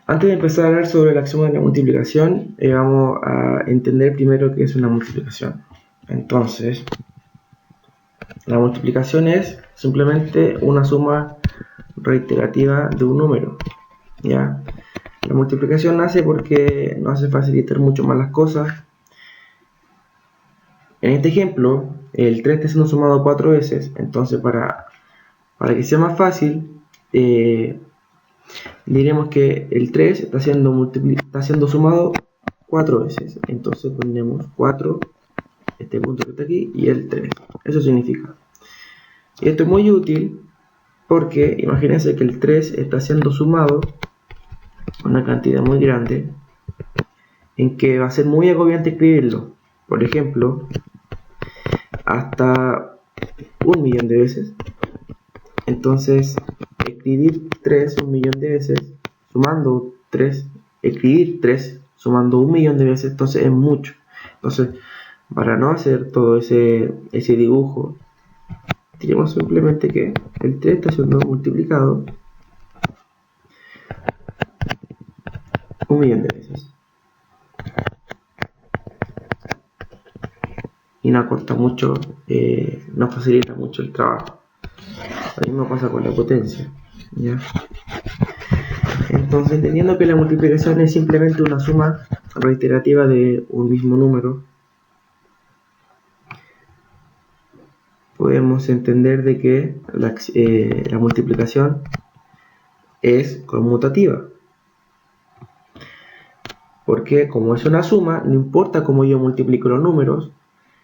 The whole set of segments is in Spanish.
Antes de empezar a hablar sobre el axioma de la multiplicación, vamos a entender primero qué es una multiplicación. Entonces, la multiplicación es simplemente una suma reiterativa de un número, ¿ya? La multiplicación nace porque nos hace facilitar mucho más las cosas. En este ejemplo, el 3 está siendo sumado 4 veces, entonces para que sea más fácil, diremos que el 3 está siendo sumado 4 veces. Entonces pondremos 4, este punto que está aquí, y el 3. Eso significa. Y esto es muy útil porque imagínense que el 3 está siendo sumado una cantidad muy grande en que va a ser muy agobiante escribirlo. Por ejemplo, hasta 1.000.000 de veces. Entonces, escribir 3 1.000.000 de veces, sumando 3, escribir 3 sumando 1.000.000 de veces, entonces es mucho. Entonces, para no hacer todo ese dibujo, diremos simplemente que el 3 está siendo multiplicado 1.000.000 de veces. Y nos acorta mucho, nos facilita mucho el trabajo. Lo mismo pasa con la potencia, ¿ya? Entonces, entendiendo que la multiplicación es simplemente una suma reiterativa de un mismo número, podemos entender de que la multiplicación es conmutativa. Porque como es una suma, no importa cómo yo multiplico los números,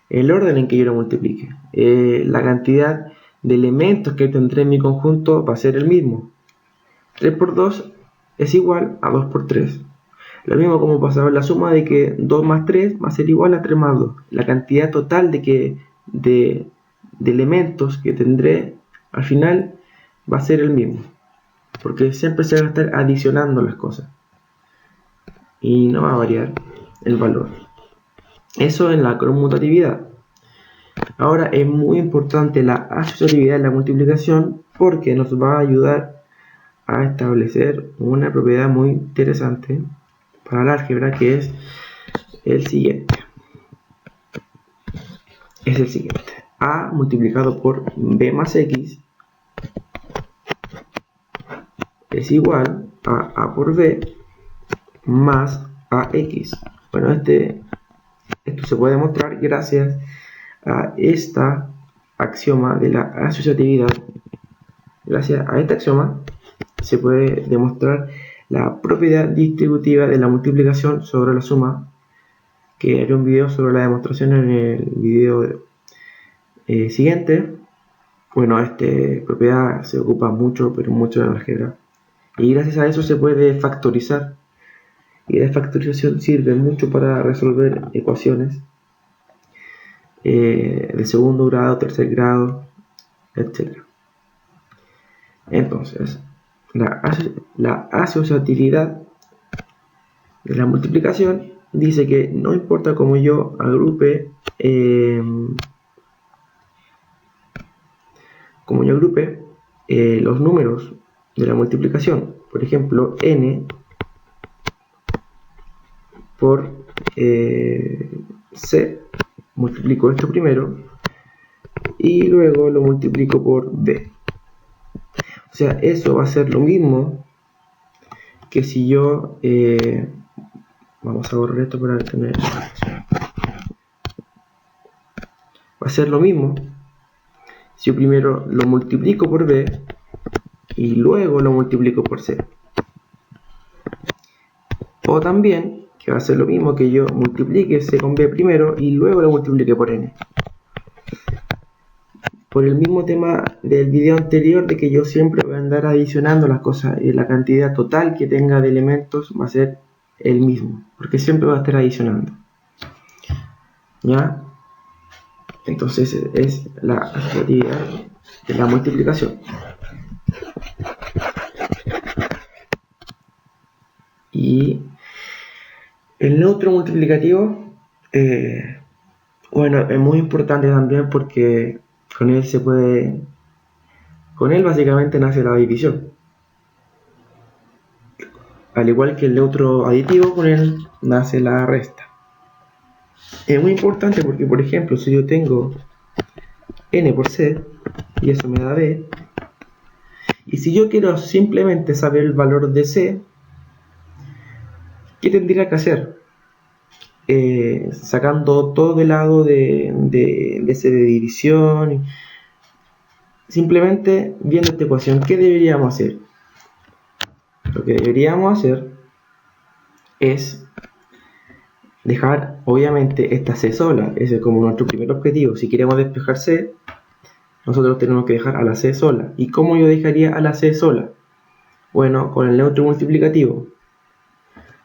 el orden en que yo lo multiplique, la cantidad de elementos que tendré en mi conjunto va a ser el mismo. 3 por 2 es igual a 2 por 3. Lo mismo como pasaba en la suma de que 2 más 3 va a ser igual a 3 más 2. La cantidad total de elementos que tendré al final va a ser el mismo. Porque siempre se van a estar adicionando las cosas. Y no va a variar el valor. Eso en la conmutatividad. Ahora es muy importante la asociatividad en la multiplicación porque nos va a ayudar a establecer una propiedad muy interesante para el álgebra, que es el siguiente. A multiplicado por b más x es igual a a por b más ax. Bueno, esto se puede demostrar gracias a esta axioma de la asociatividad. Gracias a este axioma se puede demostrar la propiedad distributiva de la multiplicación sobre la suma, que haré un video sobre la demostración en el video siguiente. Bueno, esta propiedad se ocupa mucho, pero mucho en álgebra, y gracias a eso se puede factorizar, y la factorización sirve mucho para resolver ecuaciones de segundo grado, tercer grado, etc. Entonces, la asociatividad de la multiplicación dice que no importa cómo yo agrupe los números de la multiplicación. Por ejemplo, n por c, multiplico esto primero y luego lo multiplico por d. O sea, eso va a ser lo mismo que si yo vamos a borrar esto para tener, va a ser lo mismo si yo primero lo multiplico por b y luego lo multiplico por c. O también que va a ser lo mismo que yo multiplique c con b primero y luego lo multiplique por n. Por el mismo tema del video anterior, de que yo siempre voy a andar adicionando las cosas y la cantidad total que tenga de elementos va a ser el mismo, porque siempre va a estar adicionando. ¿Ya? Entonces es la asociatividad de la multiplicación. Y el neutro multiplicativo, bueno, es muy importante también porque con él básicamente nace la división. al igual que el neutro aditivo, con él nace la resta. Es muy importante porque, por ejemplo, si yo tengo n por c y eso me da b, y si yo quiero simplemente saber el valor de c, ¿qué tendría que hacer? Sacando todo de lado de c de división, simplemente viendo esta ecuación, ¿qué deberíamos hacer? Lo que deberíamos hacer es dejar, obviamente, esta c sola. Ese es como nuestro primer objetivo. Si queremos despejar c, nosotros tenemos que dejar a la c sola. ¿Y cómo yo dejaría a la c sola? Bueno, con el neutro multiplicativo.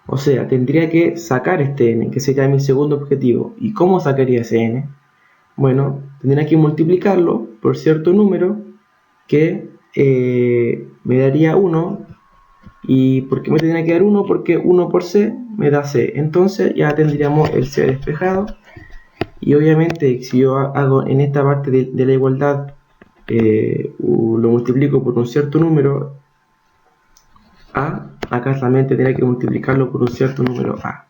O sea, tendría que sacar este n, que sería mi segundo objetivo. ¿Y cómo sacaría ese n? Bueno, tendría que multiplicarlo por cierto número que me daría 1. ¿Y por qué me tendría que dar 1? Porque 1 por c me da c. Entonces ya tendríamos el c despejado. Y obviamente si yo hago en esta parte de la igualdad, lo multiplico por un cierto número a, acá también tendría que multiplicarlo por un cierto número a.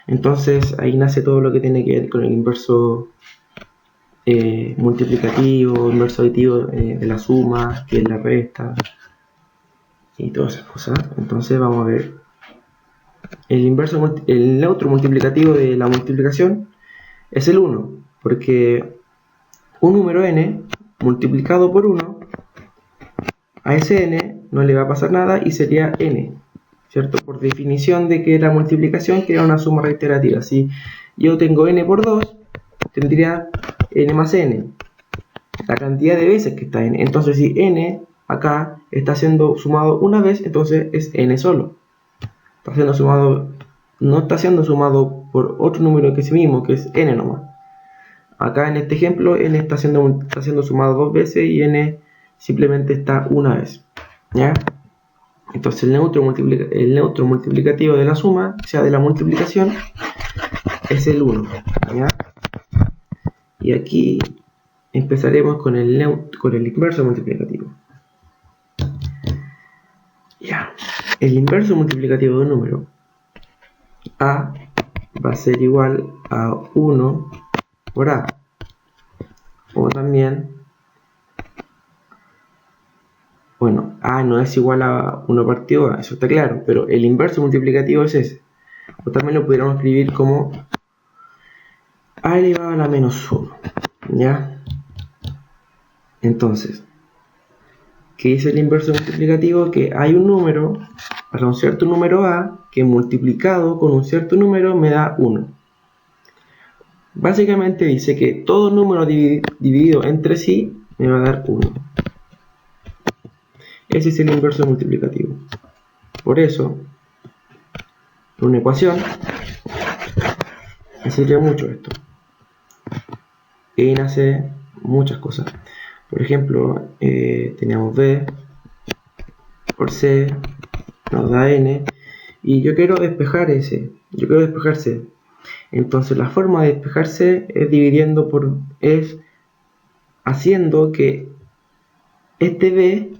Entonces ahí nace todo lo que tiene que ver con el inverso multiplicativo, inverso aditivo de la suma, que es la resta y todas esas cosas. Entonces vamos a ver el neutro multiplicativo de la multiplicación es el 1, porque un número n multiplicado por 1, a ese n no le va a pasar nada y sería n, ¿cierto? Por definición de que la multiplicación que era una suma reiterativa. Si yo tengo n por 2, tendría n más n, la cantidad de veces que está n. Entonces si n acá está siendo sumado una vez, entonces es n solo. Está siendo sumado, no está siendo sumado por otro número que sí mismo, que es n nomás. Acá en este ejemplo n está siendo sumado dos veces y n simplemente está una vez, ¿ya? Entonces el neutro multiplicativo de la suma, o sea de la multiplicación, es el 1, ¿ya? Y aquí empezaremos con el inverso multiplicativo. Ya, el inverso multiplicativo de un número a va a ser igual a 1 por a, o también, bueno, a no es igual a 1 partido a, eso está claro, pero el inverso multiplicativo es ese, o también lo pudiéramos escribir como a elevado a la menos 1, ¿ya? Entonces, ¿qué dice el inverso multiplicativo? Que hay un número, para un cierto número a, que multiplicado con un cierto número me da 1. Básicamente dice que todo número dividido entre sí me va a dar 1. Ese es el inverso multiplicativo. Por eso, en una ecuación, me sirve mucho esto. Y nace muchas cosas. Por ejemplo, tenemos b por c, nos da n, y yo quiero despejar c. Entonces la forma de despejar c es haciendo que este b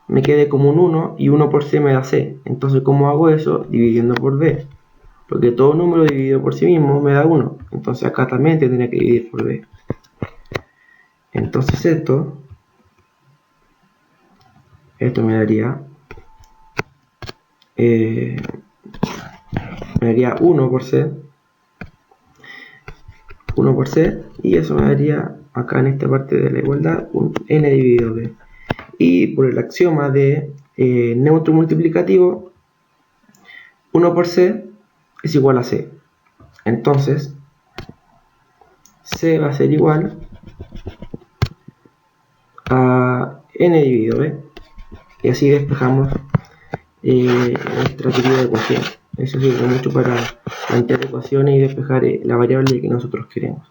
me quede como un 1 y 1 por c me da c. Entonces, ¿cómo hago eso? Dividiendo por b. Porque todo número dividido por sí mismo me da 1. Entonces acá también tendría que dividir por b. Entonces esto me daría 1 por c, y eso me daría acá en esta parte de la igualdad un n dividido b. Y por el axioma de neutro multiplicativo, 1 por c es igual a c. Entonces c va a ser igual a n dividido b, y así despejamos nuestra teoría de ecuaciones. Eso sirve mucho para plantear ecuaciones y despejar la variable que nosotros queremos.